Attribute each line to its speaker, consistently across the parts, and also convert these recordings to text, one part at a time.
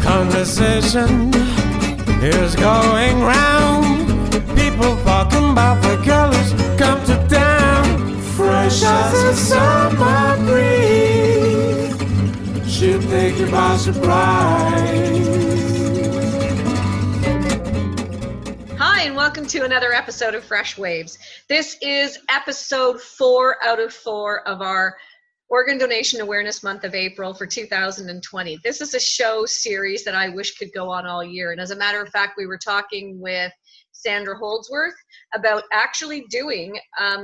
Speaker 1: Conversation is going round. People talking about the colors come to town. Fresh as a summer breeze, she'll take you by surprise.
Speaker 2: Hi, and welcome to another episode of Freshwaves. This is episode 4 out of 4 of our Organ Donation Awareness Month of April for 2020. This is a show series that I wish could go on all year. And as a matter of fact, we were talking with Sandra Holdsworth about actually doing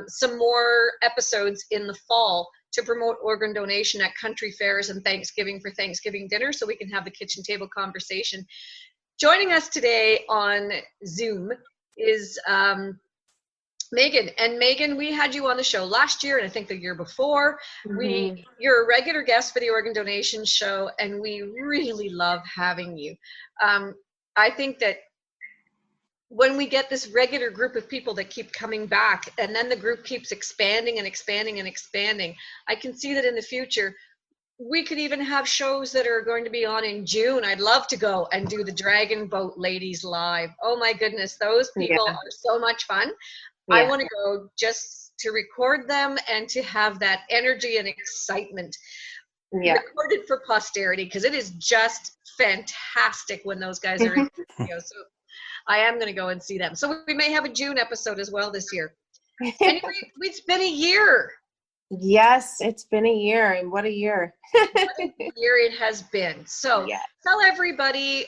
Speaker 2: some more episodes in the fall to promote organ donation at country fairs and Thanksgiving for Thanksgiving dinner, so we can have the kitchen table conversation. Joining us today on Zoom is Megan. And Megan, we had you on the show last year and I think the year before. You're a regular guest for the Organ Donation Show, and we really love having you. I think that when we get this regular group of people that keep coming back, and then the group keeps expanding and expanding and expanding, I can see that in the future we could even have shows that are going to be on in June. I'd love to go and do the Dragon Boat Ladies live. Oh my goodness, those people are so much fun. Yeah. I want to go just to record them and to have that energy and excitement recorded for posterity, because it is just fantastic when those guys are in the studio. So I am going to go and see them. So we may have a June episode as well this year. Anyway, it's been a year.
Speaker 3: Yes, it's been a year, and what a year.
Speaker 2: What a year it has been. So tell everybody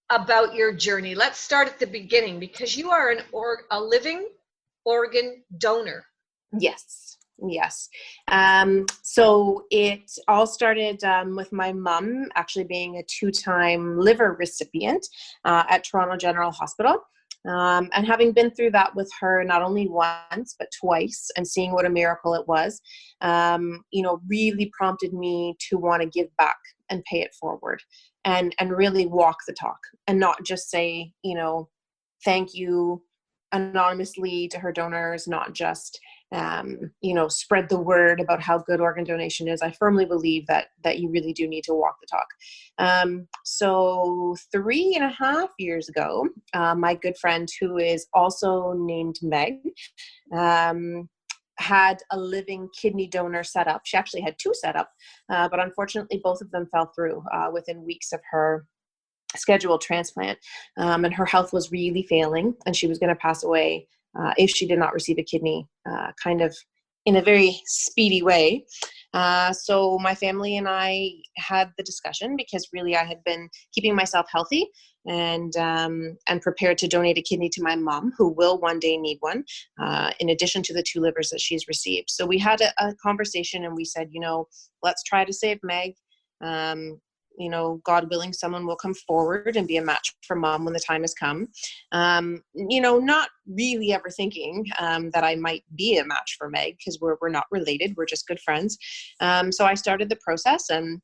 Speaker 2: about your journey. Let's start at the beginning, because you are a living organ donor.
Speaker 3: Yes. So it all started with my mom actually being a 2-time liver recipient at Toronto General Hospital. And having been through that with her not only once, but twice, and seeing what a miracle it was, really prompted me to want to give back and pay it forward and really walk the talk, and not just say, thank you anonymously to her donors, not just, spread the word about how good organ donation is. I firmly believe that you really do need to walk the talk. So 3.5 years ago, my good friend, who is also named Meg, had a living kidney donor set up. She actually had 2 set up, but unfortunately both of them fell through within weeks of her scheduled transplant, and her health was really failing, and she was going to pass away if she did not receive a kidney kind of in a very speedy way. So my family and I had the discussion, because really I had been keeping myself healthy and prepared to donate a kidney to my mom, who will one day need one, in addition to the 2 livers that she's received. So we had a conversation, and we said, let's try to save Meg. God willing, someone will come forward and be a match for mom when the time has come. Not really ever thinking that I might be a match for Meg, because we're not related. We're just good friends. So I started the process, and,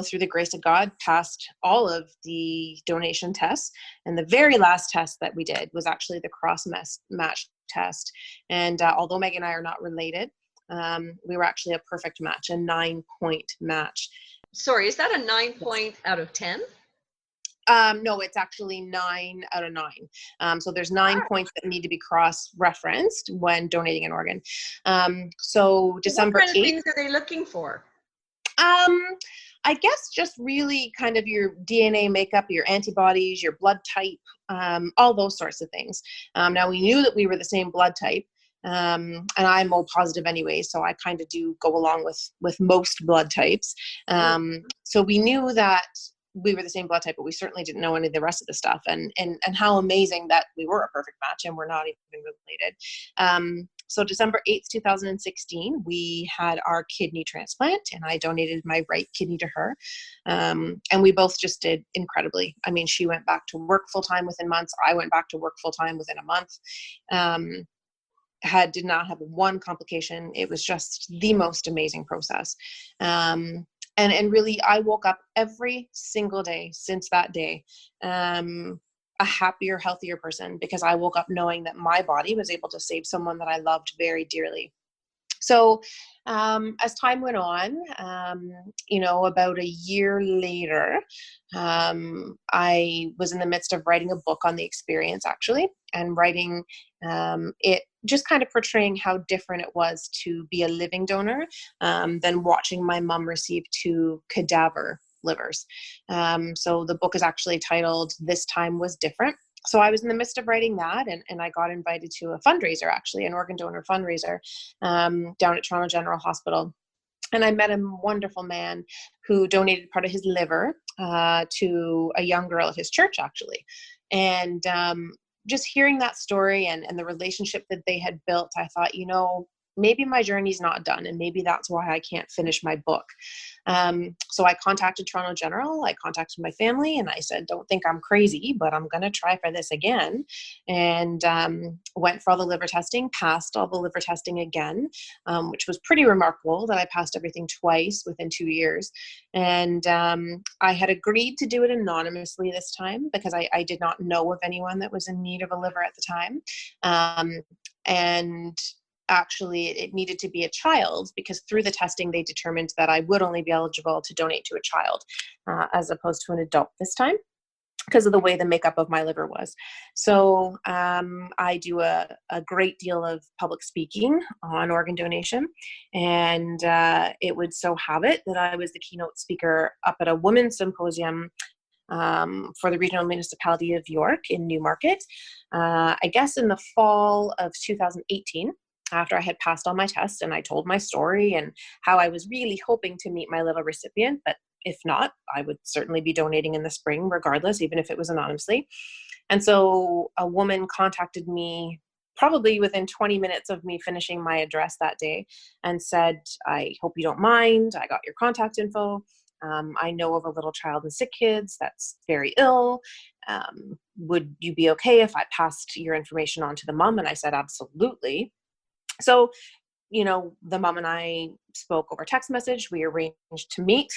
Speaker 3: through the grace of God, passed all of the donation tests. And the very last test that we did was actually the cross-match test. And although Meg and I are not related, we were actually a perfect match, a 9-point match.
Speaker 2: Sorry, is that a 9 point out of 10?
Speaker 3: No, it's actually 9 out of 9. So there's 9 points that need to be cross-referenced when donating an organ. So December 8th.
Speaker 2: What kind of things are they looking for?
Speaker 3: I guess just really kind of your DNA makeup, your antibodies, your blood type, all those sorts of things. Now we knew that we were the same blood type. And I'm O positive anyway, so I kind of do go along with most blood types. So we knew that we were the same blood type, but we certainly didn't know any of the rest of the stuff. And how amazing that we were a perfect match, and we're not even related. So December 8th, 2016, we had our kidney transplant, and I donated my right kidney to her. And we both just did incredibly. I mean, she went back to work full-time within months. I went back to work full-time within a month. Did not have one complication. It was just the most amazing process. And really, I woke up every single day since that day, a happier, healthier person, because I woke up knowing that my body was able to save someone that I loved very dearly. So as time went on, about a year later, I was in the midst of writing a book on the experience, actually, and writing it just kind of portraying how different it was to be a living donor than watching my mom receive 2 cadaver livers. So the book is actually titled "This Time Was Different." So I was in the midst of writing that, and I got invited to a fundraiser, actually, an organ donor fundraiser down at Toronto General Hospital. And I met a wonderful man who donated part of his liver to a young girl at his church, actually. And just hearing that story and the relationship that they had built, I thought, maybe my journey's not done, and maybe that's why I can't finish my book. So I contacted Toronto General, I contacted my family, and I said, don't think I'm crazy, but I'm going to try for this again. And went for all the liver testing, passed all the liver testing again, which was pretty remarkable that I passed everything twice within 2 years. And I had agreed to do it anonymously this time because I did not know of anyone that was in need of a liver at the time. And actually it needed to be a child because through the testing they determined that I would only be eligible to donate to a child as opposed to an adult this time because of the way the makeup of my liver was. So I do a great deal of public speaking on organ donation, and it would so have it that I was the keynote speaker up at a women's symposium for the regional municipality of York in Newmarket, I guess in the fall of 2018. After I had passed all my tests and I told my story and how I was really hoping to meet my little recipient, but if not, I would certainly be donating in the spring regardless, even if it was anonymously. And so a woman contacted me probably within 20 minutes of me finishing my address that day and said, I hope you don't mind. I got your contact info. I know of a little child in sick kids that's very ill. Would you be okay if I passed your information on to the mom? And I said, absolutely. So, the mom and I spoke over text message. We arranged to meet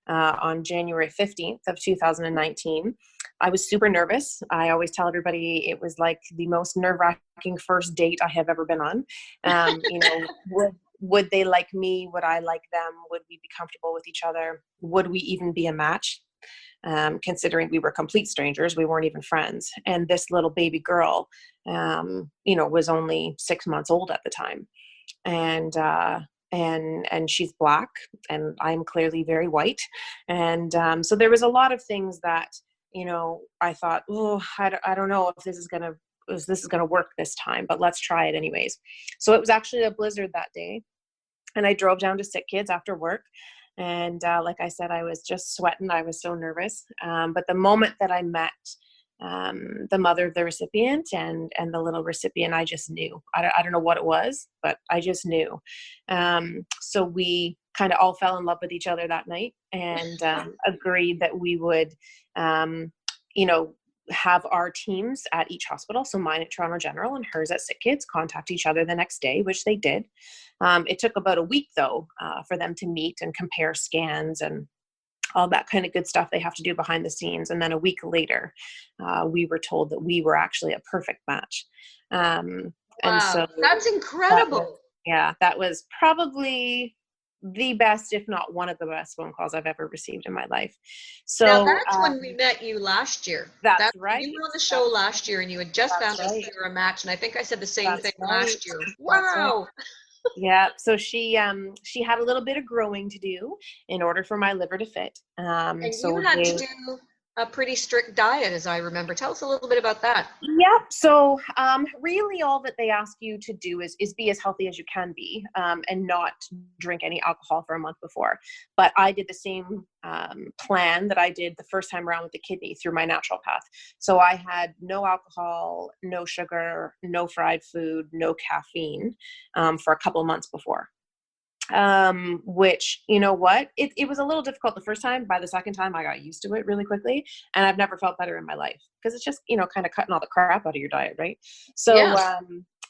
Speaker 3: on January 15th of 2019. I was super nervous. I always tell everybody it was like the most nerve-wracking first date I have ever been on. Would they like me? Would I like them? Would we be comfortable with each other? Would we even be a match? Considering we were complete strangers, we weren't even friends. And this little baby girl, was only 6 months old at the time. And she's Black and I'm clearly very white. And so there was a lot of things that, I thought, I don't know if this is going to work this time, but let's try it anyways. So it was actually a blizzard that day. And I drove down to Sick Kids after work. And like I said, I was just sweating. I was so nervous. But the moment that I met the mother of the recipient and the little recipient, I just knew. I don't know what it was, but I just knew. So we kind of all fell in love with each other that night and agreed that we would, have our teams at each hospital. So mine at Toronto General and hers at Sick Kids contact each other the next day, which they did. It took about a week though, for them to meet and compare scans and all that kind of good stuff they have to do behind the scenes. And then a week later, we were told that we were actually a perfect match.
Speaker 2: Wow,
Speaker 3: and so
Speaker 2: that's incredible.
Speaker 3: That was probably the best, if not one of the best phone calls I've ever received in my life. So
Speaker 2: now that's when we met you last year.
Speaker 3: That's right.
Speaker 2: You were on the show last year and you had just found out you were a match. And I think I said the same thing last year. Wow.
Speaker 3: Yeah. So she had a little bit of growing to do in order for my liver to fit.
Speaker 2: And
Speaker 3: so
Speaker 2: you had to do a pretty strict diet, as I remember. Tell us a little bit about that.
Speaker 3: Yep. So really all that they ask you to do is be as healthy as you can be and not drink any alcohol for a month before. But I did the same plan that I did the first time around with the kidney through my natural path. So I had no alcohol, no sugar, no fried food, no caffeine for a couple of months before. Which, you know what, it was a little difficult the first time. By the second time, I got used to it really quickly. And I've never felt better in my life because it's just, kind of cutting all the crap out of your diet. Right. So,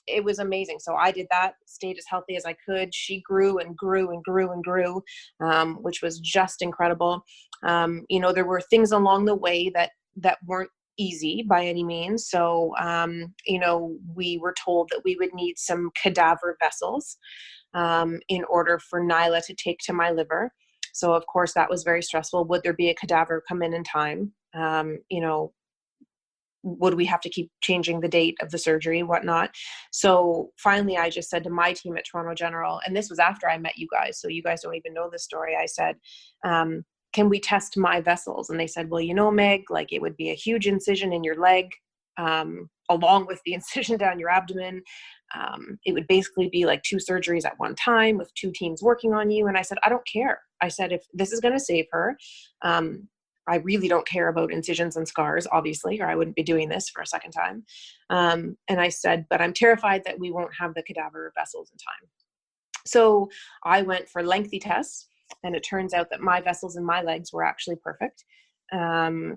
Speaker 3: it was amazing. So I did that, stayed as healthy as I could. She grew and grew and grew and grew, which was just incredible. There were things along the way that weren't easy by any means. So, we were told that we would need some cadaver vessels. in order for Nyla to take to my liver. So of course that was very stressful. Would there be a cadaver come in time? Would we have to keep changing the date of the surgery, whatnot? So finally, I just said to my team at Toronto General, and this was after I met you guys, so you guys don't even know this story. I said, can we test my vessels? And they said, well, Meg, like it would be a huge incision in your leg, along with the incision down your abdomen. It would basically be like 2 surgeries at one time with 2 teams working on you. And I said, I don't care. I said, if this is going to save her, I really don't care about incisions and scars, obviously, or I wouldn't be doing this for a second time. And I said, but I'm terrified that we won't have the cadaver vessels in time. So I went for lengthy tests, and it turns out that my vessels in my legs were actually perfect.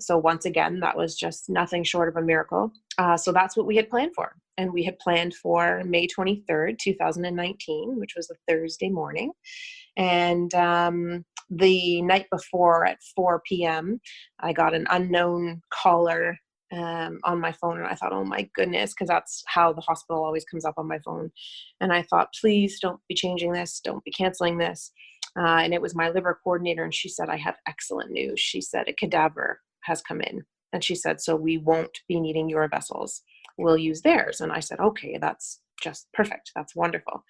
Speaker 3: So once again, that was just nothing short of a miracle. So that's what we had planned for. And we had planned for May 23rd, 2019, which was a Thursday morning. And the night before at 4 p.m., I got an unknown caller on my phone. And I thought, oh my goodness, because that's how the hospital always comes up on my phone. And I thought, please don't be changing this. Don't be canceling this. And it was my liver coordinator. And she said, I have excellent news. She said, a cadaver has come in. And she said, so we won't be needing your vessels. We'll use theirs. And I said, okay, that's just perfect. That's wonderful.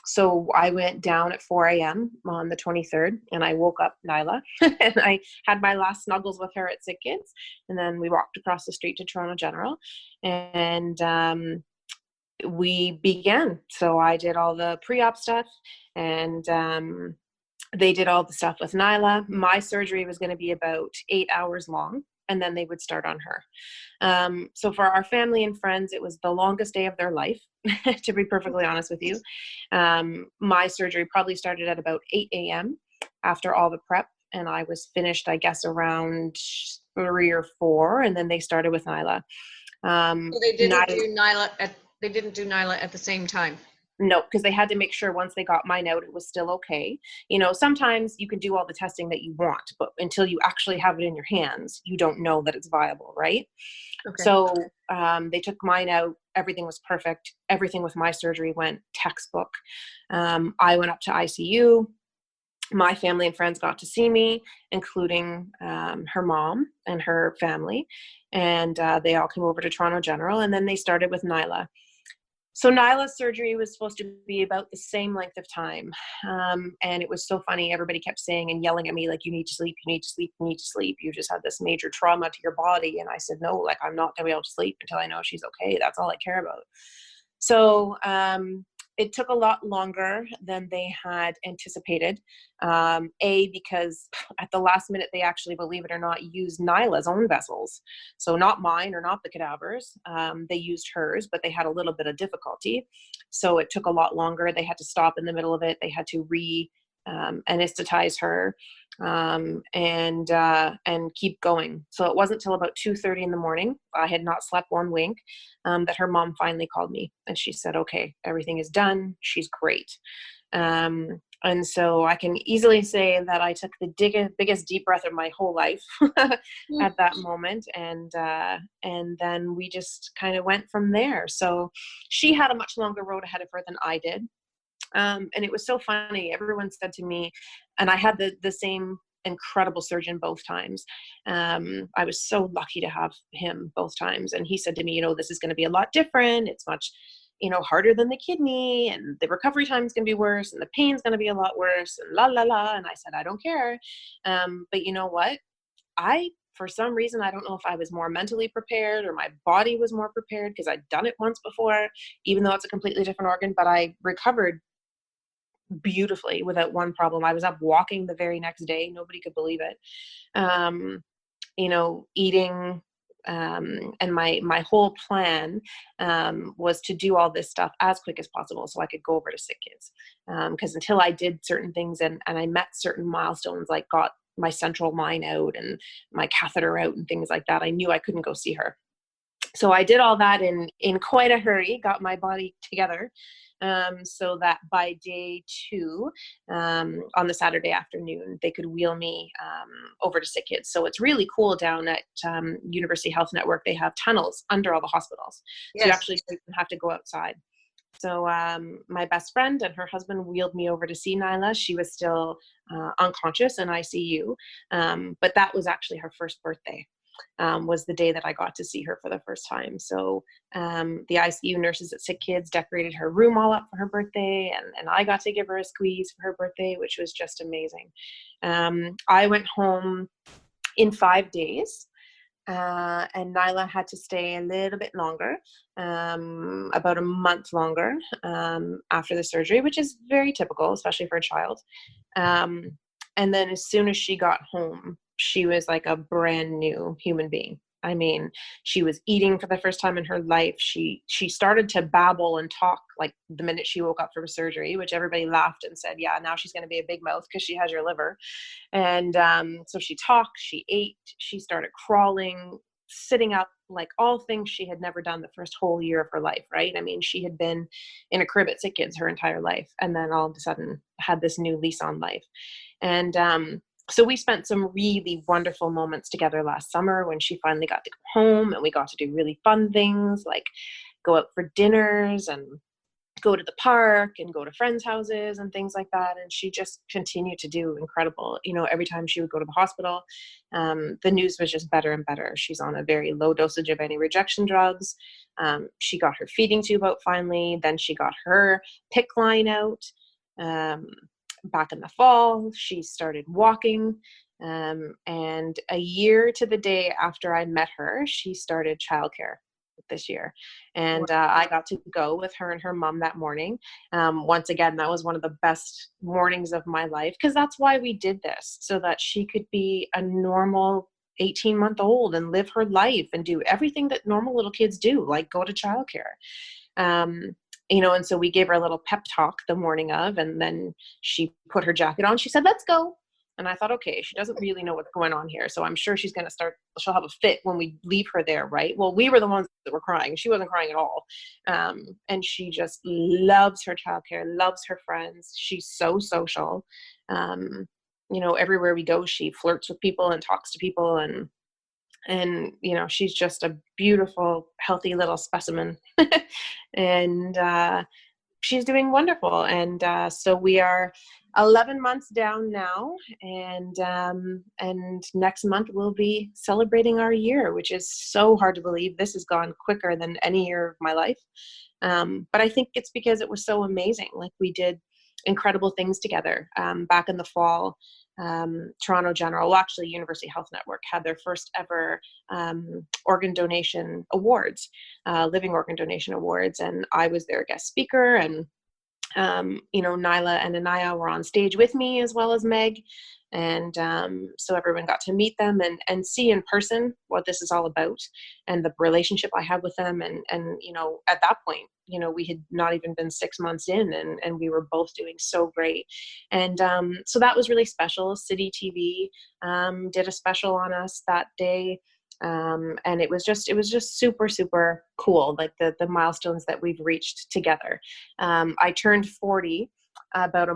Speaker 3: So I went down at 4 a.m. on the 23rd, and I woke up Nyla and I had my last snuggles with her at Sick Kids. And then we walked across the street to Toronto General, and we began. So I did all the pre-op stuff, and they did all the stuff with Nyla. My surgery was going to be about 8 hours long, and then they would start on her. So for our family and friends, it was the longest day of their life, to be perfectly honest with you. My surgery probably started at about 8 a.m. after all the prep, and I was finished, I guess, around 3 or 4, and then they started with Nyla.
Speaker 2: So they didn't do Nyla at the same time.
Speaker 3: No, because they had to make sure once they got mine out, it was still okay. Sometimes you can do all the testing that you want, but until you actually have it in your hands, you don't know that it's viable, right? Okay. So they took mine out. Everything was perfect. Everything with my surgery went textbook. I went up to ICU. My family and friends got to see me, including her mom and her family. And they all came over to Toronto General, and then they started with Nyla. So Nyla's surgery was supposed to be about the same length of time. And it was so funny. Everybody kept saying and yelling at me, like, you need to sleep, you need to sleep, you need to sleep. You just had this major trauma to your body. And I said, no, like, I'm not going to be able to sleep until I know she's okay. That's all I care about. So it took a lot longer than they had anticipated. Because at the last minute, they actually, believe it or not, used Nyla's own vessels. So not mine or not the cadavers. They used hers, but they had a little bit of difficulty. So it took a lot longer. They had to stop in the middle of it. They had to anesthetize her and keep going. So it wasn't till about 2:30 in the morning, I had not slept one wink, that her mom finally called me, and she said, okay, everything is done. She's great. And so I can easily say that I took the biggest deep breath of my whole life at that moment. And then we just kind of went from there. So she had a much longer road ahead of her than I did. And it was so funny. Everyone said to me, and I had the same incredible surgeon both times. I was so lucky to have him both times. And he said to me, this is going to be a lot different. It's much, harder than the kidney, and the recovery time is going to be worse, and the pain's going to be a lot worse, and la, la, la. And I said, I don't care. But you know what? For some reason, I don't know if I was more mentally prepared or my body was more prepared, because I'd done it once before, even though it's a completely different organ, but I recovered beautifully without one problem. I was up walking the very next day. Nobody could believe it. Eating, and my whole plan was to do all this stuff as quick as possible so I could go over to Sick Kids. Because until I did certain things and I met certain milestones, like got my central line out and my catheter out and things like that, I knew I couldn't go see her. So I did all that in quite a hurry, got my body together, so that by day 2, on the Saturday afternoon, they could wheel me over to Sick Kids. So it's really cool down at University Health Network. They have tunnels under all the hospitals. Yes. So you actually don't have to go outside. So my best friend and her husband wheeled me over to see Nyla. She was still unconscious in ICU, but that was actually her first birthday. Was the day that I got to see her for the first time. So the ICU nurses at Sick Kids decorated her room all up for her birthday, and I got to give her a squeeze for her birthday, which was just amazing. I went home in 5 days. And Nyla had to stay a little bit longer, about a month longer after the surgery, which is very typical, especially for a child. And then as soon as she got home, she was like a brand new human being. I mean, she was eating for the first time in her life. She started to babble and talk like the minute she woke up from surgery, which everybody laughed and said, yeah, now she's going to be a big mouth because she has your liver. And so she talked, she ate, she started crawling, sitting up, like all things she had never done the first whole year of her life, right? I mean, she had been in a crib at Sick Kids her entire life, and then all of a sudden had this new lease on life. And so we spent some really wonderful moments together last summer when she finally got to go home, and we got to do really fun things like go out for dinners and go to the park and go to friends' houses and things like that. And she just continued to do incredible. You know, every time she would go to the hospital, the news was just better and better. She's on a very low dosage of anti-rejection drugs. She got her feeding tube out finally. Then she got her PICC line out. Back in the fall, she started walking. And a year to the day after I met her, she started childcare this year. And I got to go with her and her mom that morning. Once again, that was one of the best mornings of my life, because that's why we did this, so that she could be a normal 18-month-old and live her life and do everything that normal little kids do, like go to childcare. You know, and so we gave her a little pep talk the morning of, and then she put her jacket on. She said, let's go. And I thought, okay, she doesn't really know what's going on here, so I'm sure she'll have a fit when we leave her there, right? Well, we were the ones that were crying. She wasn't crying at all. And she just loves her childcare, loves her friends. She's so social. You know, everywhere we go, she flirts with people and talks to people, and you know, she's just a beautiful, healthy little specimen. And she's doing wonderful. And so we are 11 months down now, and next month we'll be celebrating our year, which is so hard to believe. This has gone quicker than any year of my life. But I think it's because it was so amazing. Like, we did incredible things together. Back in the fall, Toronto General, well, actually University Health Network, had their first ever organ donation awards, living organ donation awards. And I was their guest speaker, and you know, Nyla and Anaya were on stage with me, as well as Meg. And so everyone got to meet them and see in person what this is all about, and the relationship I have with them. And you know, at that point, you know, we had not even been 6 months in, and we were both doing so great. And so that was really special. City TV did a special on us that day. And it was just super, super cool, like the milestones that we've reached together. I turned 40 about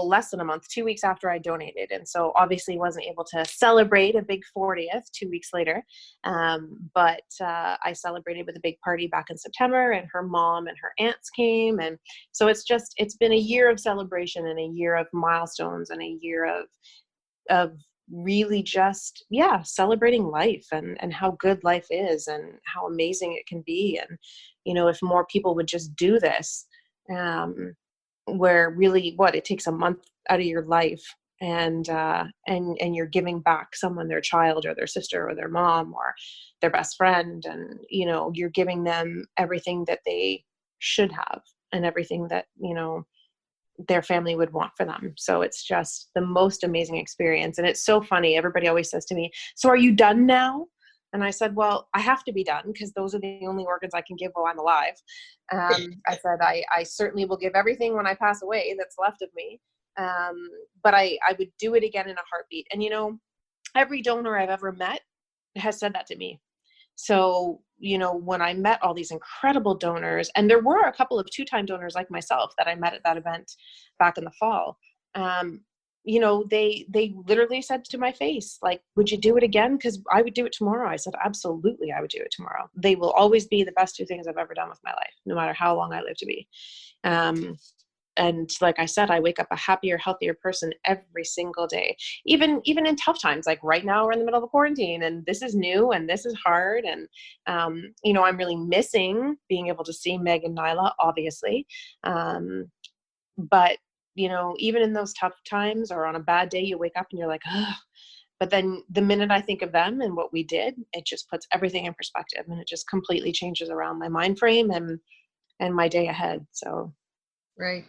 Speaker 3: less than a month, 2 weeks after I donated. And so obviously wasn't able to celebrate a big 40th 2 weeks later. But I celebrated with a big party back in September, and her mom and her aunts came. And so it's been a year of celebration, and a year of milestones, and a year of really just, yeah, celebrating life and how good life is and how amazing it can be. And, you know, if more people would just do this, where really it takes a month out of your life, and you're giving back someone, their child or their sister or their mom or their best friend, and, you know, you're giving them everything that they should have and everything that, you know, their family would want for them. So it's just the most amazing experience. And it's so funny. Everybody always says to me, so are you done now? And I said, well, I have to be done, because those are the only organs I can give while I'm alive. I said, I certainly will give everything when I pass away that's left of me. But I would do it again in a heartbeat. And, you know, every donor I've ever met has said that to me. So, you know, when I met all these incredible donors, and there were a couple of 2-time donors like myself that I met at that event back in the fall, they literally said to my face, like, would you do it again? Because I would do it tomorrow. I said, absolutely, I would do it tomorrow. They will always be the best two things I've ever done with my life, no matter how long I live to be. And like I said, I wake up a happier, healthier person every single day, even in tough times. Like right now we're in the middle of a quarantine and this is new and this is hard. And, I'm really missing being able to see Meg and Nyla, obviously. But, even in those tough times or on a bad day, you wake up and you're like, oh, but then the minute I think of them and what we did, it just puts everything in perspective, and it just completely changes around my mind frame and my day ahead. So.
Speaker 2: Right.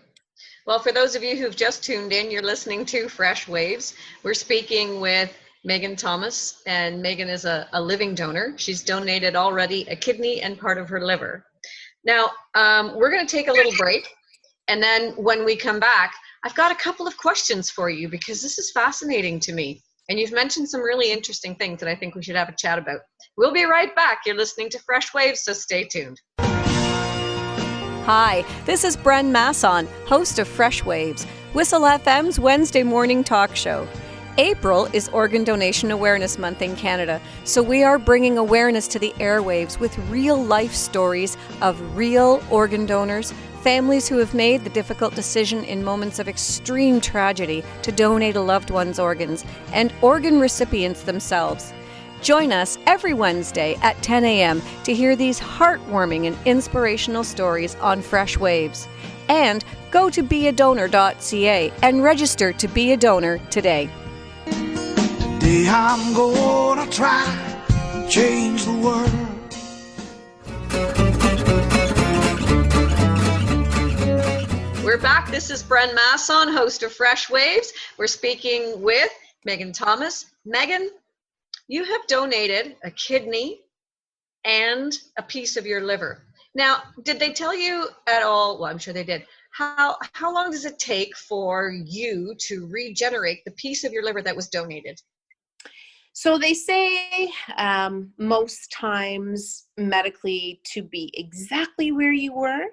Speaker 2: Well, for those of you who've just tuned in, you're listening to Fresh Waves. We're speaking with Megan Thomas, and Megan is a living donor. She's donated already a kidney and part of her liver. Now, we're going to take a little break, and then when we come back, I've got a couple of questions for you because this is fascinating to me. And you've mentioned some really interesting things that I think we should have a chat about. We'll be right back. You're listening to Fresh Waves, so stay tuned.
Speaker 4: Hi, this is Bren Masson, host of Fresh Waves, Whistle FM's Wednesday morning talk show. April is Organ Donation Awareness Month in Canada, so we are bringing awareness to the airwaves with real life stories of real organ donors, families who have made the difficult decision in moments of extreme tragedy to donate a loved one's organs, and organ recipients themselves. Join us every Wednesday at 10 a.m. to hear these heartwarming and inspirational stories on Fresh Waves. And go to beadonor.ca and register to be a donor today.
Speaker 1: Today I'm gonna try to change the world.
Speaker 2: We're back. This is Bren Masson, host of Fresh Waves. We're speaking with Megan Thomas. Megan, you have donated a kidney and a piece of your liver. Now, did they tell you at all, well, I'm sure they did, how long does it take for you to regenerate the piece of your liver that was donated?
Speaker 3: So they say most times medically to be exactly where you were,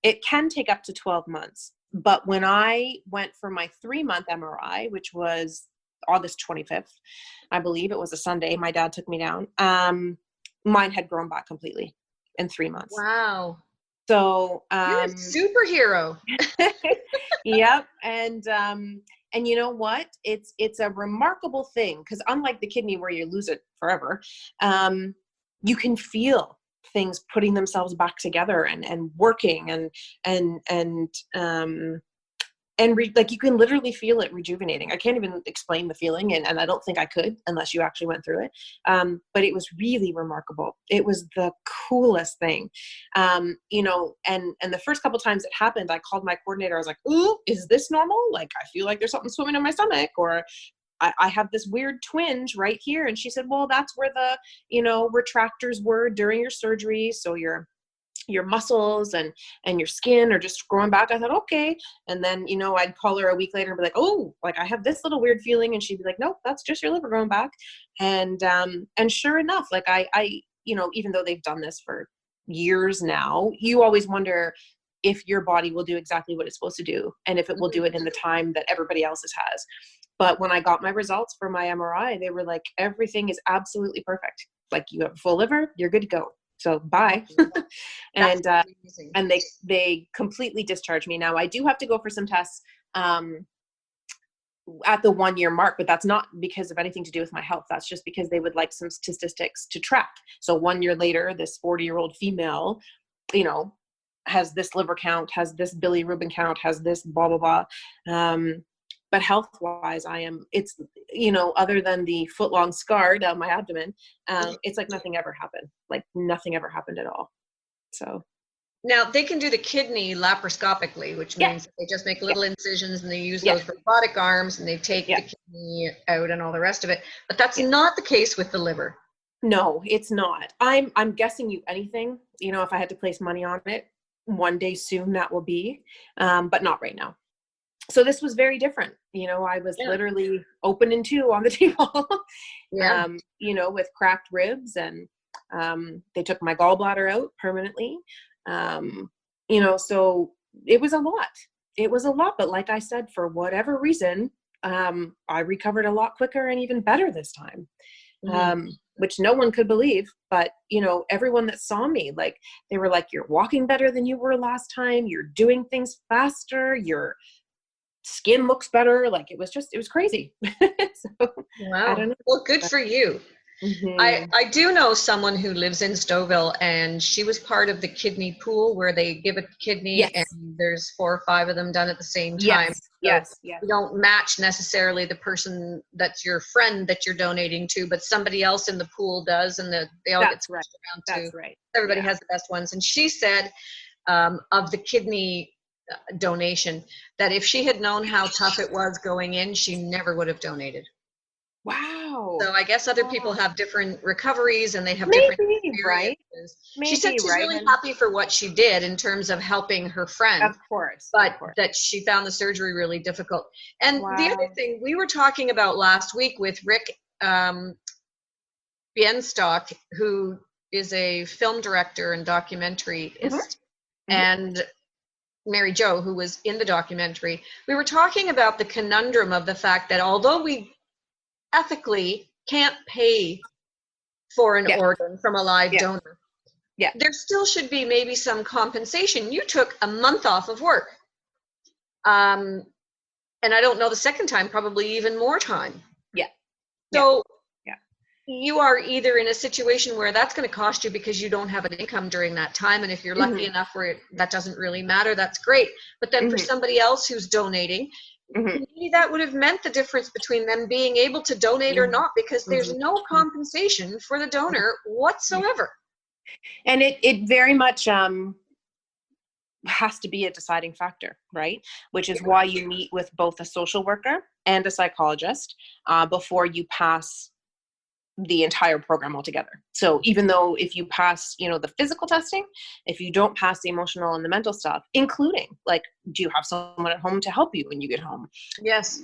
Speaker 3: it can take up to 12 months. But when I went for my 3-month MRI, which was August 25th, I believe it was a Sunday, my dad took me down, mine had grown back completely in 3 months.
Speaker 2: Wow.
Speaker 3: So
Speaker 2: you're a superhero.
Speaker 3: Yep. And you know what? It's a remarkable thing, because unlike the kidney where you lose it forever, you can feel things putting themselves back together and working like you can literally feel it rejuvenating. I can't even explain the feeling, and I don't think I could unless you actually went through it. But it was really remarkable. It was the coolest thing. And the first couple times it happened, I called my coordinator. I was like, ooh, is this normal? Like, I feel like there's something swimming in my stomach, or I have this weird twinge right here. And she said, well, that's where the, retractors were during your surgery. So your muscles and your skin are just growing back. I thought, okay. And then, I'd call her a week later and be like, oh, like I have this little weird feeling. And she'd be like, nope, that's just your liver growing back. And sure enough, like I even though they've done this for years now, you always wonder if your body will do exactly what it's supposed to do, and if it will do it in the time that everybody else's has. But when I got my results for my MRI, they were like, everything is absolutely perfect. Like, you have a full liver, you're good to go. So bye. and they completely discharged me. Now I do have to go for some tests at the 1 year mark, but that's not because of anything to do with my health. That's just because they would like some statistics to track. So 1 year later, this 40-year-old female, has this liver count, has this bilirubin count, has this blah, blah, blah. But health-wise, other than the foot-long scar down my abdomen, it's like nothing ever happened. Like nothing ever happened at all. So.
Speaker 2: Now, they can do the kidney laparoscopically, which means they just make little incisions and they use those robotic arms and they take the kidney out and all the rest of it. But that's not the case with the liver.
Speaker 3: No, it's not. I'm guessing you anything, if I had to place money on it, one day soon that will be, but not right now. So this was very different. I was literally open in two on the table, with cracked ribs, and they took my gallbladder out permanently. So it was a lot. But like I said, for whatever reason, I recovered a lot quicker and even better this time.
Speaker 2: Mhm.
Speaker 3: Which no one could believe, but everyone that saw me, like, they were like, you're walking better than you were last time. You're doing things faster. Your skin looks better. Like, it was crazy. So I
Speaker 2: Wow.
Speaker 3: don't know.
Speaker 2: Well, good for you.
Speaker 3: Mhm.
Speaker 2: I do know someone who lives in Stouffville, and she was part of the kidney pool where they give a kidney and
Speaker 3: Yes.
Speaker 2: there's 4 or 5 of them done at the same time.
Speaker 3: Yes.
Speaker 2: So
Speaker 3: Yes. Yes.
Speaker 2: you don't match necessarily the person that's your friend that you're donating to, but somebody else in the pool does, and they all get
Speaker 3: That's right.
Speaker 2: switched around too.
Speaker 3: That's right.
Speaker 2: Everybody
Speaker 3: Yeah.
Speaker 2: has the best ones. And she said of the kidney donation that if she had known how tough it was going in, she never would have donated.
Speaker 3: Wow.
Speaker 2: So I guess other people
Speaker 3: Wow.
Speaker 2: have different recoveries and they have different
Speaker 3: Maybe, right?
Speaker 2: experiences. She said
Speaker 3: Maybe,
Speaker 2: she's
Speaker 3: right?
Speaker 2: really
Speaker 3: And
Speaker 2: happy for what she did in terms of helping her friend,
Speaker 3: of course, of
Speaker 2: but
Speaker 3: course.
Speaker 2: that she found the surgery really difficult. And the other
Speaker 3: Wow.
Speaker 2: thing we were talking about last week with Rick Bienstock, who is a film director and
Speaker 3: Mhm.
Speaker 2: documentarist,
Speaker 3: Mhm.
Speaker 2: and Mary Jo, who was in the documentary, we were talking about the conundrum of the fact that although we ethically can't pay for an
Speaker 3: Yeah.
Speaker 2: organ from a live
Speaker 3: Yeah.
Speaker 2: donor,
Speaker 3: Yeah.
Speaker 2: there still should be maybe some compensation. You took a month off of work. Um, and I don't know the second time, probably even more time.
Speaker 3: Yeah. Yeah.
Speaker 2: So
Speaker 3: Yeah.
Speaker 2: you are either in a situation where that's going to cost you because you don't have an income during that time. And if you're lucky
Speaker 3: Mhm.
Speaker 2: enough where that doesn't really matter, that's great. But then for
Speaker 3: Mhm.
Speaker 2: somebody else who's donating,
Speaker 3: Mhm.
Speaker 2: maybe that would have meant the difference between them being able to donate or
Speaker 3: Mhm.
Speaker 2: not, because there's
Speaker 3: Mhm.
Speaker 2: no compensation for the donor
Speaker 3: Mhm.
Speaker 2: whatsoever.
Speaker 3: And it very much has to be a deciding factor, right? Which is why you meet with both a social worker and a psychologist before you pass the entire program altogether. So even though if you pass, the physical testing, if you don't pass the emotional and the mental stuff, including, like, do you have someone at home to help you when you get home?
Speaker 2: Yes.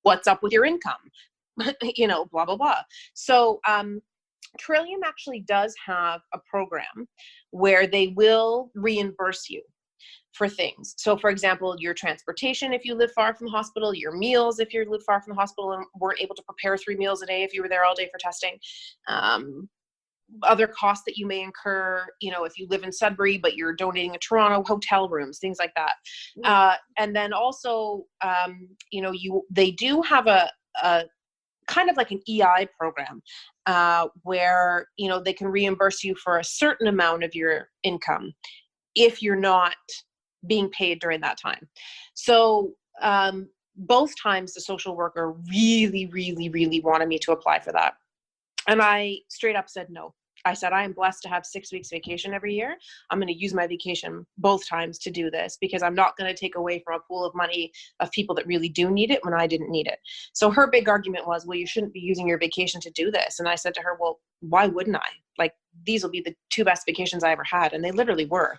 Speaker 3: What's up with your income? Blah, blah, blah. So Trillium actually does have a program where they will reimburse you for things. So, for example, your transportation if you live far from the hospital, your meals if you live far from the hospital and weren't able to prepare 3 meals a day if you were there all day for testing. Other costs that you may incur, if you live in Sudbury but you're donating a Toronto, hotel rooms, things like that. And then also, they do have a kind of like an EI program where they can reimburse you for a certain amount of your income if you're not being paid during that time. So both times the social worker really, really, really wanted me to apply for that. And I straight up said no. I said, I am blessed to have 6 weeks vacation every year. I'm going to use my vacation both times to do this because I'm not going to take away from a pool of money of people that really do need it when I didn't need it. So her big argument was, well, you shouldn't be using your vacation to do this. And I said to her, well, why wouldn't I? Like, these will be the 2 best vacations I ever had. And they literally were.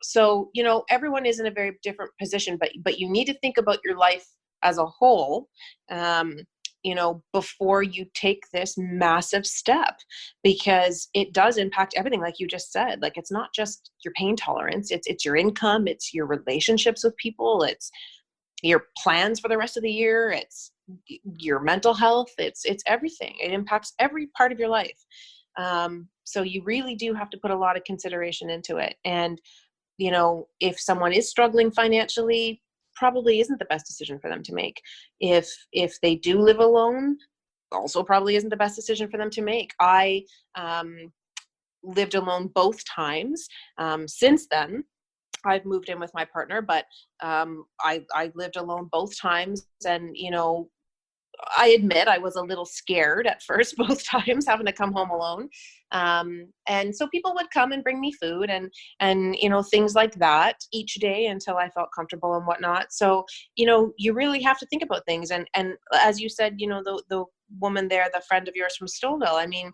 Speaker 3: So, everyone is in a very different position, but you need to think about your life as a whole. Before you take this massive step, because it does impact everything, like you just said. Like, it's not just your pain tolerance, it's your income, it's your relationships with people, it's your plans for the rest of the year, it's your mental health, it's everything. It impacts every part of your life. So you really do have to put a lot of consideration into it. And if someone is struggling financially, probably isn't the best decision for them to make. If they do live alone, also probably isn't the best decision for them to make. I lived alone both times. Since then, I've moved in with my partner, but I lived alone both times. And, I admit I was a little scared at first, both times, having to come home alone. And so people would come and bring me food and things like that each day until I felt comfortable and whatnot. So, you really have to think about things. And as you said, the woman there, the friend of yours from Stouffville, I mean,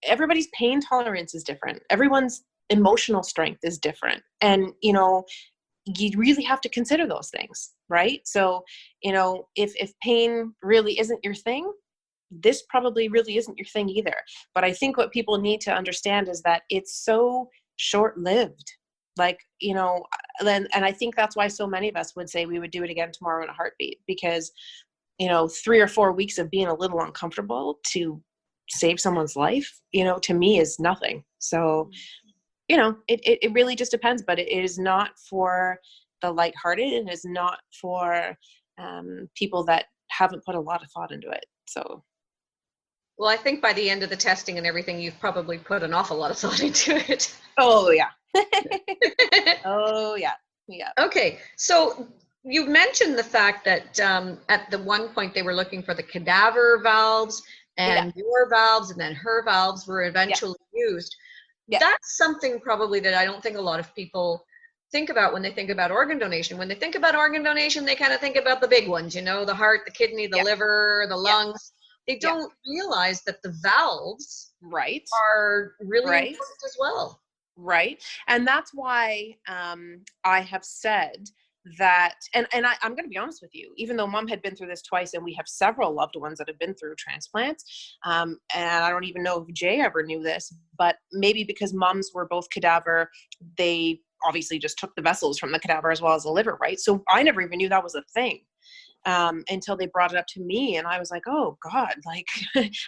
Speaker 3: everybody's pain tolerance is different. Everyone's emotional strength is different. And, you really have to consider those things, right? So, if pain really isn't your thing, this probably really isn't your thing either. But I think what people need to understand is that it's so short-lived. Like, you know, then, and I think that's why so many of us would say we would do it again tomorrow in a heartbeat, because, you know, 3 or 4 weeks of being a little uncomfortable to save someone's life, you know, to me is nothing. So, you know, it really just depends, but it is not for the lighthearted, and is not for people that haven't put a lot of thought into it. So.
Speaker 2: Well, I think by the end of the testing and everything, you've probably put an awful lot of thought into it.
Speaker 3: Oh yeah. Oh yeah. Yeah.
Speaker 2: Okay, so you mentioned the fact that at the one point they were looking for the cadaver valves and your valves, and then her valves were eventually used.
Speaker 3: Yeah.
Speaker 2: That's something probably that I don't think a lot of people think about when they think about organ donation. When they think about organ donation, they kind of think about the big ones, you know, the heart, the kidney, the liver, the lungs. They don't realize that the valves are really important as well.
Speaker 3: Right. And that's why I have said that, and I'm going to be honest with you, even though Mom had been through this twice, and we have several loved ones that have been through transplants, and I don't even know if Jay ever knew this, but maybe because Mom's were both cadaver, they obviously just took the vessels from the cadaver as well as the liver, right? So I never even knew that was a thing. Until they brought it up to me, and I was like, oh God, like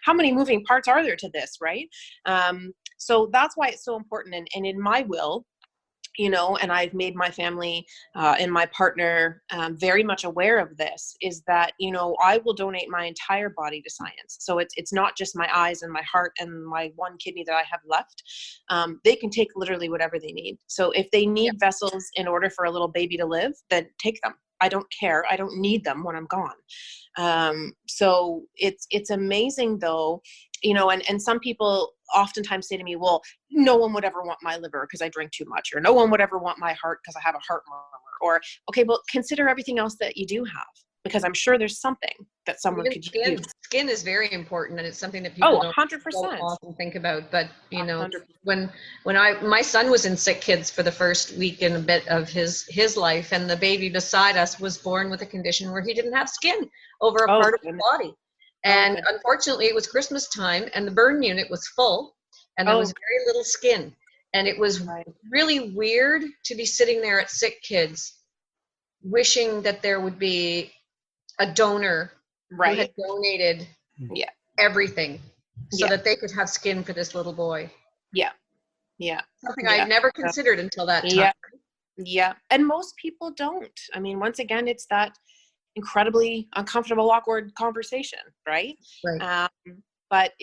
Speaker 3: how many moving parts are there to this, right? So that's why it's so important. And in my will, you know, and I've made my family and my partner very much aware of this, is that, you know, I will donate my entire body to science. So it's not just my eyes and my heart and my one kidney that I have left. They can take literally whatever they need. So if they need vessels in order for a little baby to live, then take them. I don't care. I don't need them when I'm gone. So it's amazing though, you know, and some people oftentimes say to me, well, no one would ever want my liver because I drink too much, or no one would ever want my heart because I have a heart murmur, or, okay, well, consider everything else that you do have, because I'm sure there's something that someone could use.
Speaker 2: Skin is very important, and it's something that people don't
Speaker 3: 100%.
Speaker 2: often think about. But you know,
Speaker 3: 100%.
Speaker 2: when my son was in sick kids for the first week and a bit of his life, and the baby beside us was born with a condition where he didn't have skin over a part of his body. And unfortunately, it was Christmas time, and the burn unit was full, and there was very little skin. And it was really weird to be sitting there at sick kids, wishing that there would be a donor who had donated everything so that they could have skin for this little boy. Something I'd never considered until that time.
Speaker 3: And most people don't. I mean, once again, it's that incredibly uncomfortable, awkward conversation, right? But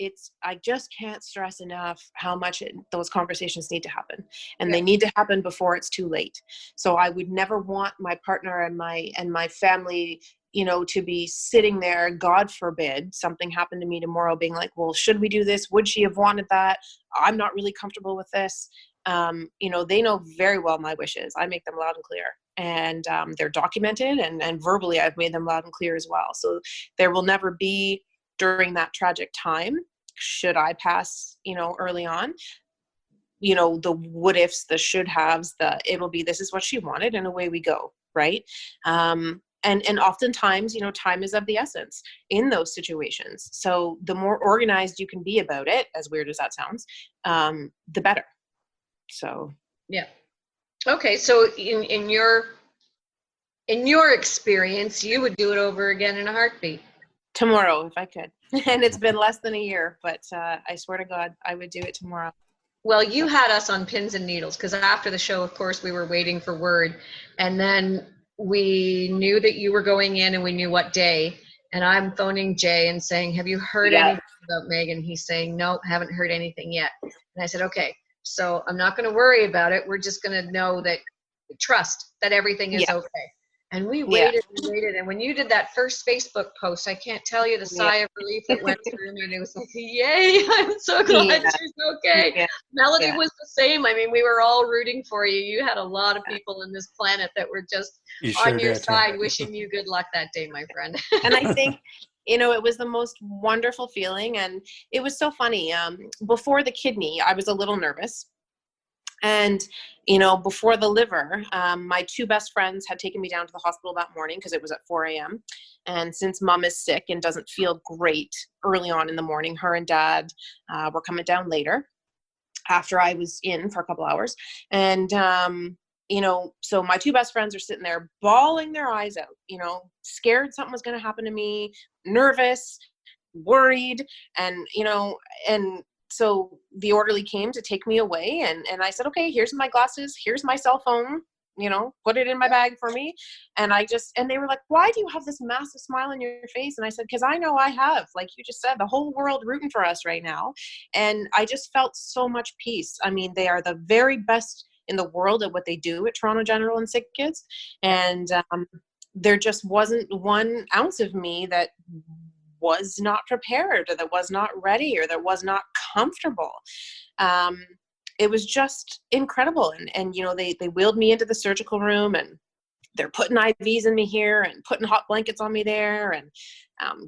Speaker 3: I just can't stress enough how much those conversations need to happen, and they need to happen before it's too late. So I would never want my partner and my family, you know, to be sitting there, God forbid something happened to me tomorrow, being like, well, should we do this? Would she have wanted that? I'm not really comfortable with this. You know, they know very well my wishes. I make them loud and clear, and they're documented, and verbally I've made them loud and clear as well. So there will never be, during that tragic time, should I pass, you know, early on, you know, the what ifs, the should haves, it'll be, this is what she wanted, and away we go. Right. And oftentimes, you know, time is of the essence in those situations. So the more organized you can be about it, as weird as that sounds, the better. So.
Speaker 2: Yeah. Okay. So in your experience, you would do it over again in a heartbeat.
Speaker 3: Tomorrow, if I could. And it's been less than a year, but I swear to God, I would do it tomorrow.
Speaker 2: Well, you had us on pins and needles, because after the show, of course, we were waiting for word. And then we knew that you were going in, and we knew what day. And I'm phoning Jay and saying, have you heard anything about Megan? He's saying, no, haven't heard anything yet. And I said, okay, so I'm not going to worry about it. We're just going to know that, trust that everything is okay. And we waited and waited. And when you did that first Facebook post, I can't tell you the sigh of relief that went through me. And it was like, yay, I'm so glad she's okay. Melody was the same. I mean, we were all rooting for you. You had a lot of people on this planet that were just on your side, wishing you good luck that day, my friend.
Speaker 3: And I think, you know, it was the most wonderful feeling. And it was so funny. Before the kidney, I was a little nervous. And, you know, before the liver, my two best friends had taken me down to the hospital that morning because it was at 4 a.m. And since Mom is sick and doesn't feel great early on in the morning, her and Dad were coming down later. after I was in for a couple hours. And, so my two best friends are sitting there bawling their eyes out, scared something was going to happen to me, nervous, worried. And, and so the orderly came to take me away, and I said, okay, here's my glasses, here's my cell phone, put it in my bag for me. And they were like, why do you have this massive smile on your face? And I said, because I know I have, like you just said, the whole world rooting for us right now. And I just felt so much peace. I mean, they are the very best in the world at what they do at Toronto General and Sick Kids. And there just wasn't 1 ounce of me that was not prepared, or that was not ready, or that was not comfortable. It was just incredible. And they wheeled me into the surgical room, and they're putting IVs in me here and putting hot blankets on me there, and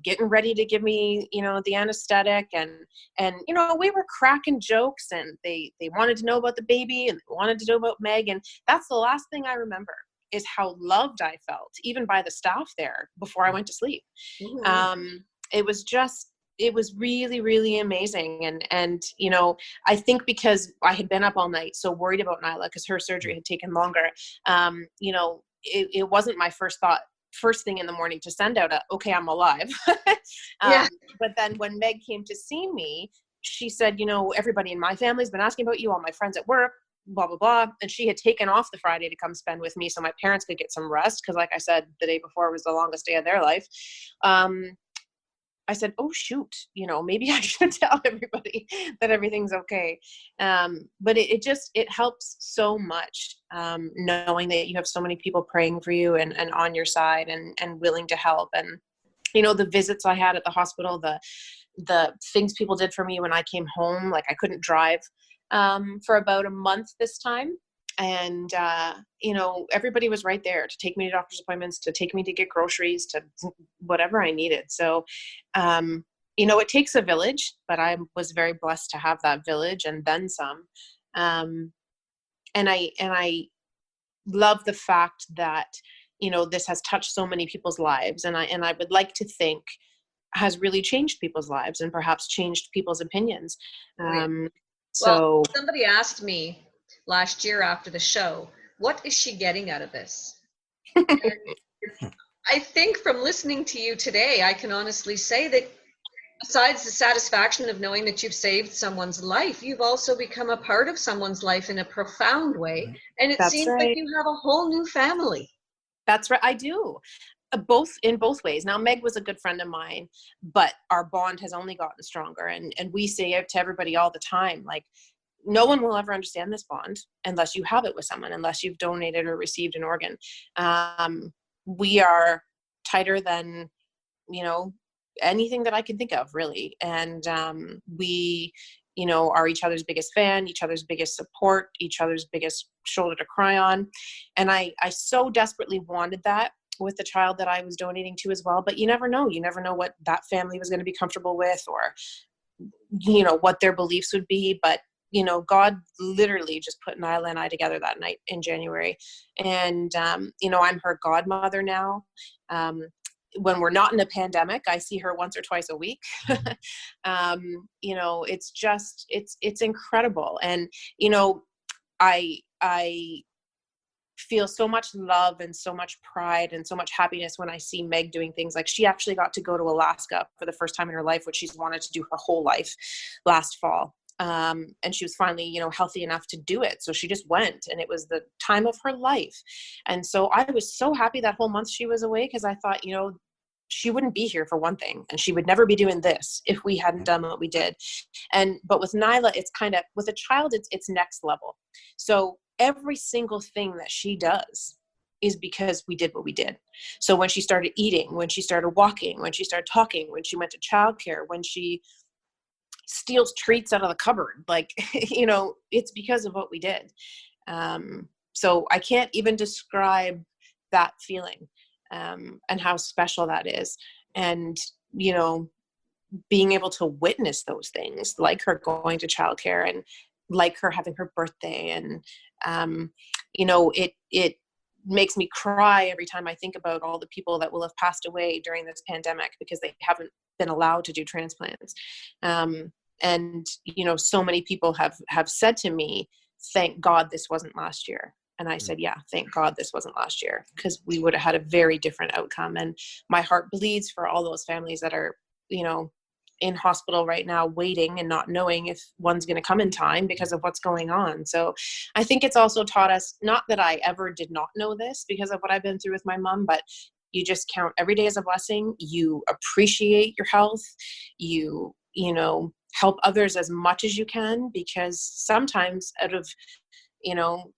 Speaker 3: getting ready to give me, the anesthetic. And we were cracking jokes, and they wanted to know about the baby, and they wanted to know about Meg. And that's the last thing I remember, is how loved I felt, even by the staff there, before I went to sleep. Mm-hmm. It was really, really amazing. And, I think because I had been up all night, so worried about Nyla, because her surgery had taken longer, it wasn't my first thing in the morning to send out okay, I'm alive.
Speaker 2: Yeah.
Speaker 3: But then when Meg came to see me, she said, everybody in my family's been asking about you, all my friends at work, blah, blah, blah. And she had taken off the Friday to come spend with me so my parents could get some rest. Because like I said, the day before was the longest day of their life. I said, oh, shoot, maybe I should tell everybody that everything's okay. But it helps so much, knowing that you have so many people praying for you and on your side and willing to help. And, the visits I had at the hospital, the things people did for me when I came home, like I couldn't drive for about a month this time. And, everybody was right there to take me to doctor's appointments, to take me to get groceries, to whatever I needed. So, it takes a village, but I was very blessed to have that village and then some. And I love the fact that, this has touched so many people's lives. And I would like to think has really changed people's lives and perhaps changed people's opinions.
Speaker 2: Well, somebody asked me last year after the show, what is she getting out of this? I think from listening to you today, I can honestly say that besides the satisfaction of knowing that you've saved someone's life, you've also become a part of someone's life in a profound way. And it seems like you have a whole new family.
Speaker 3: That's right. I do. In both ways. Now, Meg was a good friend of mine, but our bond has only gotten stronger. And we say it to everybody all the time, like, no one will ever understand this bond unless you have it with someone, unless you've donated or received an organ. We are tighter than, anything that I can think of, really. And we, are each other's biggest fan, each other's biggest support, each other's biggest shoulder to cry on. And I so desperately wanted that with the child that I was donating to as well. But you never know. You never know what that family was going to be comfortable with, or, what their beliefs would be. But God literally just put Nyla and I together that night in January. And, I'm her godmother now. When we're not in a pandemic, I see her once or twice a week. It's just, it's incredible. And, I feel so much love and so much pride and so much happiness when I see Meg doing things like she actually got to go to Alaska for the first time in her life, which she's wanted to do her whole life, last fall. And she was finally, healthy enough to do it. So she just went, and it was the time of her life. And so I was so happy that whole month she was away, because I thought, she wouldn't be here for one thing, and she would never be doing this if we hadn't done what we did. But with Nyla, it's kind of, with a child, it's next level. So every single thing that she does is because we did what we did. So when she started eating, when she started walking, when she started talking, when she went to childcare, when she steals treats out of the cupboard, like, it's because of what we did. So I can't even describe that feeling, and how special that is. And, being able to witness those things, like her going to childcare and like her having her birthday. And, it makes me cry every time I think about all the people that will have passed away during this pandemic because they haven't been allowed to do transplants. And, you know, so many people have said to me, thank God this wasn't last year. And I said, yeah, thank God this wasn't last year, because we would have had a very different outcome. And my heart bleeds for all those families that are, you know, in hospital right now, waiting and not knowing if one's going to come in time because of what's going on. So I think it's also taught us, not that I ever did not know this because of what I've been through with my mom, but you just count every day as a blessing. You appreciate your health. You know, help others as much as you can, because sometimes out of, you know,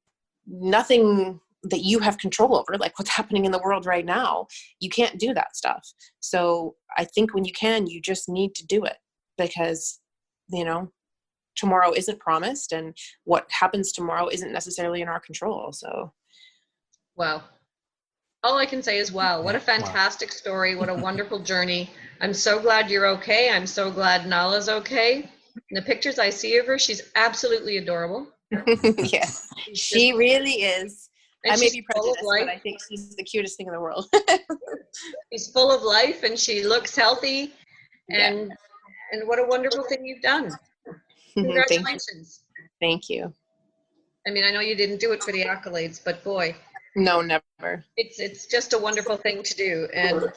Speaker 3: nothing that you have control over, like what's happening in the world right now, you can't do that stuff. So I think when you can, you just need to do it, because, you know, tomorrow isn't promised, and what happens tomorrow isn't necessarily in our control. So.
Speaker 2: Wow. All I can say is, wow, what a fantastic story. What a wonderful journey. I'm so glad you're okay. I'm so glad Nala's okay. In the pictures I see of her, she's absolutely adorable.
Speaker 3: Yeah, she really is. I may be prejudiced, but I think she's the cutest thing in the world.
Speaker 2: She's full of life, and she looks healthy, and what a wonderful thing you've done. Congratulations.
Speaker 3: Thank you.
Speaker 2: I mean, I know you didn't do it for the accolades, but boy.
Speaker 3: No, never.
Speaker 2: It's just a wonderful thing to do. And,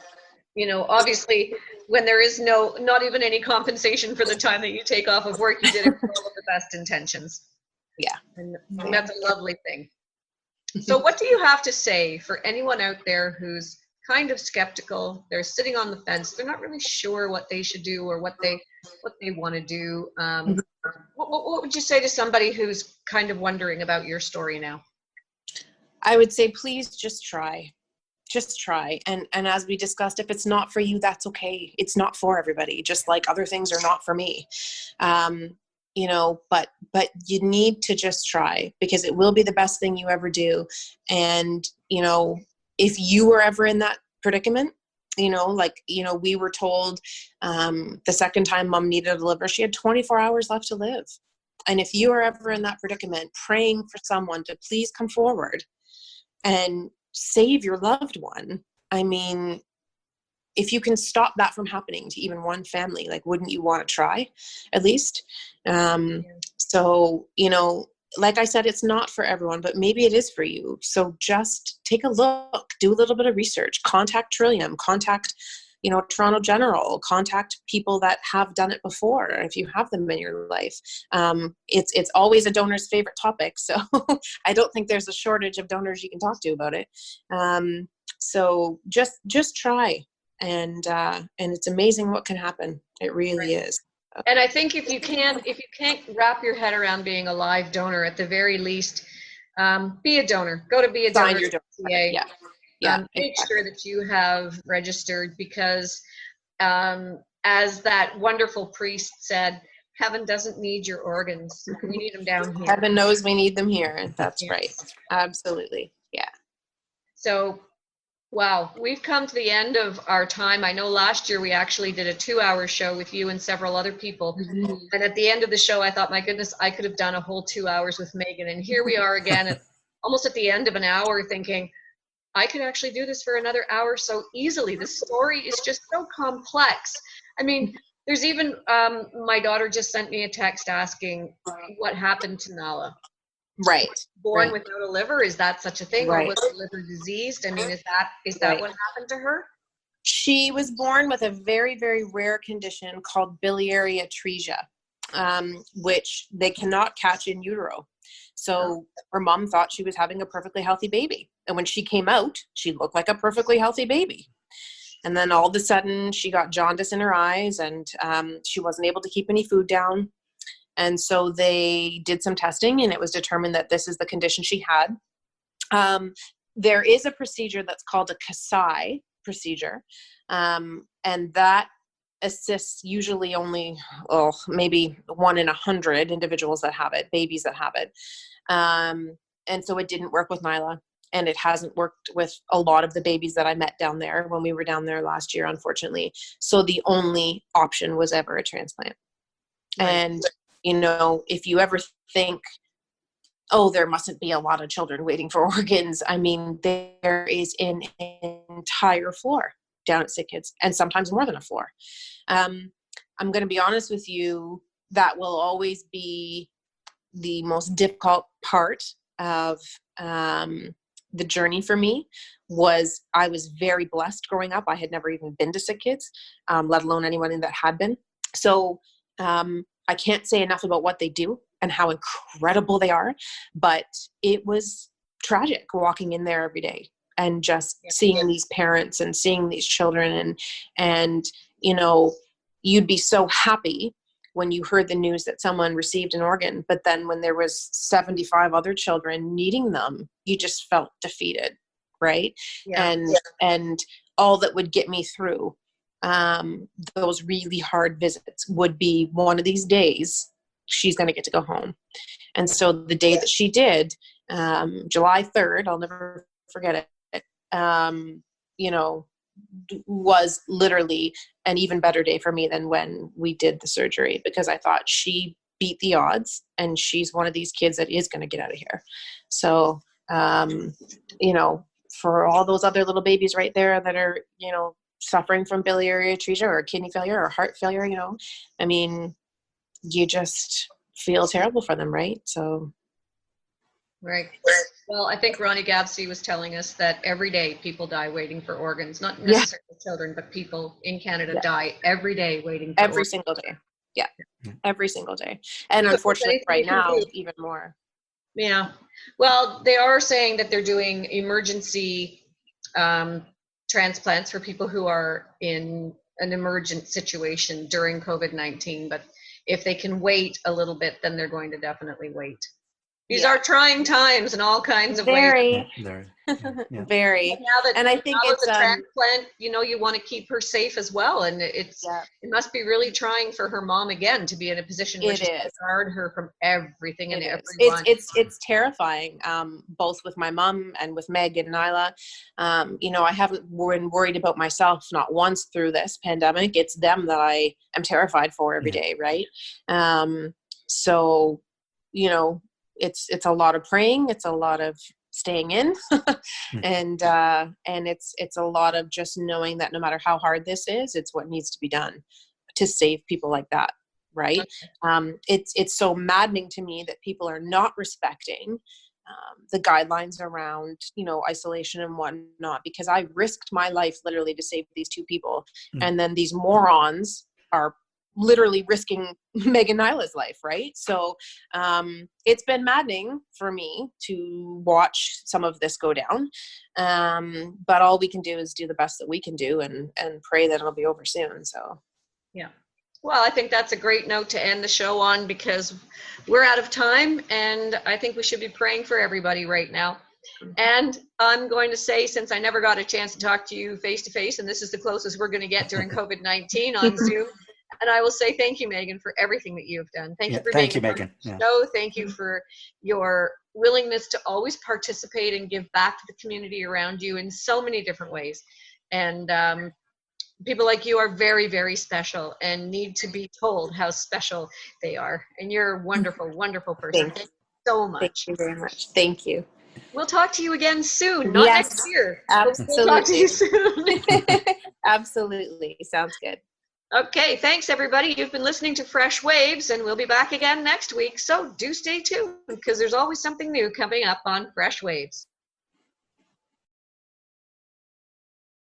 Speaker 2: you know, obviously when there is not even any compensation for the time that you take off of work, you did it with all of the best intentions.
Speaker 3: Yeah.
Speaker 2: And that's a lovely thing. So what do you have to say for anyone out there who's kind of skeptical? They're sitting on the fence. They're not really sure what they should do or what they want to do. What would you say to somebody who's kind of wondering about your story now?
Speaker 3: I would say, please just try. Just try. And as we discussed, if it's not for you, that's okay. It's not for everybody, just like other things are not for me. You know, but you need to just try, because it will be the best thing you ever do. And, you know, if you were ever in that predicament, you know, like, you know, we were told the second time mom needed a liver, she had 24 hours left to live. And if you are ever in that predicament, praying for someone to please come forward and save your loved one. I mean, if you can stop that from happening to even one family, like, wouldn't you want to try at least? So, you know, like I said, it's not for everyone, but maybe it is for you. So just take a look, do a little bit of research, contact Trillium, contact, you know, Toronto General, contact people that have done it before, if you have them in your life. It's always a donor's favorite topic. So I don't think there's a shortage of donors you can talk to about it. So just try. And it's amazing what can happen. It really is.
Speaker 2: And I think if you can't wrap your head around being a live donor, at the very least, be a donor. Go to be a donor.
Speaker 3: Yeah.
Speaker 2: Make sure that you have registered, because as that wonderful priest said, heaven doesn't need your organs. We need them down here.
Speaker 3: Heaven knows we need them here. That's right. Absolutely. Yeah.
Speaker 2: So, wow, we've come to the end of our time. I know last year we actually did a 2-hour show with you and several other people. Mm-hmm. And at the end of the show, I thought, my goodness, I could have done a whole 2 hours with Megan. And here we are again, almost at the end of an hour, thinking, I could actually do this for another hour so easily. The story is just so complex. I mean, there's even, my daughter just sent me a text asking what happened to Nala.
Speaker 3: Right.
Speaker 2: Born without a liver? Is that such a thing? Right. Or was the liver diseased? I mean, is that what happened to her?
Speaker 3: She was born with a very, very rare condition called biliary atresia, which they cannot catch in utero. So her mom thought she was having a perfectly healthy baby. And when she came out, she looked like a perfectly healthy baby. And then all of a sudden she got jaundice in her eyes, and she wasn't able to keep any food down. And so they did some testing, and it was determined that this is the condition she had. There is a procedure that's called a Kasai procedure. And that assists usually only, maybe 1 in 100 individuals that have it, babies that have it. And so it didn't work with Nyla, and it hasn't worked with a lot of the babies that I met down there when we were down there last year, unfortunately. So the only option was ever a transplant. Right. And, you know, if you ever think, oh, there mustn't be a lot of children waiting for organs, I mean, there is an entire floor down at Sick Kids, and sometimes more than a floor. I'm going to be honest with you. that will always be the most difficult part of the journey for me. Was I was very blessed growing up. I had never even been to sick kids, let alone anyone that had been. So I can't say enough about what they do and how incredible they are, but it was tragic walking in there every day and just seeing these parents and seeing these children, and you know, you'd be so happy when you heard the news that someone received an organ, but then when there was 75 other children needing them, you just felt defeated, right? And all that would get me through those really hard visits would be, one of these days she's going to get to go home. And so the day that she did, July 3rd, I'll never forget it, you know, was literally an even better day for me than when we did the surgery, because I thought she beat the odds and she's one of these kids that is going to get out of here. So, you know, for all those other little babies right there that are, you know, suffering from biliary atresia or kidney failure or heart failure, you know, I mean, you just feel terrible for them, right? So.
Speaker 2: Right. Well, I think Ronnie Gabsey was telling us that every day people die waiting for organs, not necessarily children, but people in Canada die every day waiting for
Speaker 3: every
Speaker 2: organs.
Speaker 3: single day. Yeah. Every single day. And unfortunately right now, even more.
Speaker 2: Yeah. Well, they are saying that they're doing emergency transplants for people who are in an emergent situation during COVID-19. But if they can wait a little bit, then they're going to definitely wait. These are trying times in all kinds of ways.
Speaker 3: Very.
Speaker 2: Very. And I think it's a transplant, you know, you want to keep her safe as well. And it must be really trying for her mom again to be in a position where she's to guard her from everything and everyone.
Speaker 3: It's terrifying, both with my mom and with Meg and Nyla. You know, I haven't been worried about myself not once through this pandemic. It's them that I am terrified for every day, right? So, you know, it's a lot of praying. It's a lot of staying in, and it's a lot of just knowing that no matter how hard this is, it's what needs to be done to save people like that, right? It's so maddening to me that people are not respecting the guidelines around, you know, isolation and whatnot, because I risked my life literally to save these two people, and then these morons are literally risking Meg and Nyla's life, right? So it's been maddening for me to watch some of this go down. But all we can do is do the best that we can do and pray that it'll be over soon. So,
Speaker 2: yeah. Well, I think that's a great note to end the show on, because we're out of time and I think we should be praying for everybody right now. And I'm going to say, since I never got a chance to talk to you face to face, and this is the closest we're going to get during COVID-19 on Zoom, and I will say thank you, Megan, for everything that you've done. Thank you for being on
Speaker 5: Megan.
Speaker 2: the show. Thank you for your willingness to always participate and give back to the community around you in so many different ways. And people like you are very, very special and need to be told how special they are. And you're a wonderful, wonderful person. Thank you so much.
Speaker 3: Thank you very much. Thank you.
Speaker 2: We'll talk to you again soon. Not next year.
Speaker 3: Absolutely.
Speaker 2: We'll talk to you soon.
Speaker 3: Absolutely. Sounds good.
Speaker 2: Okay, thanks everybody. You've been listening to Fresh Waves, and we'll be back again next week. So do stay tuned, because there's always something new coming up on Fresh Waves.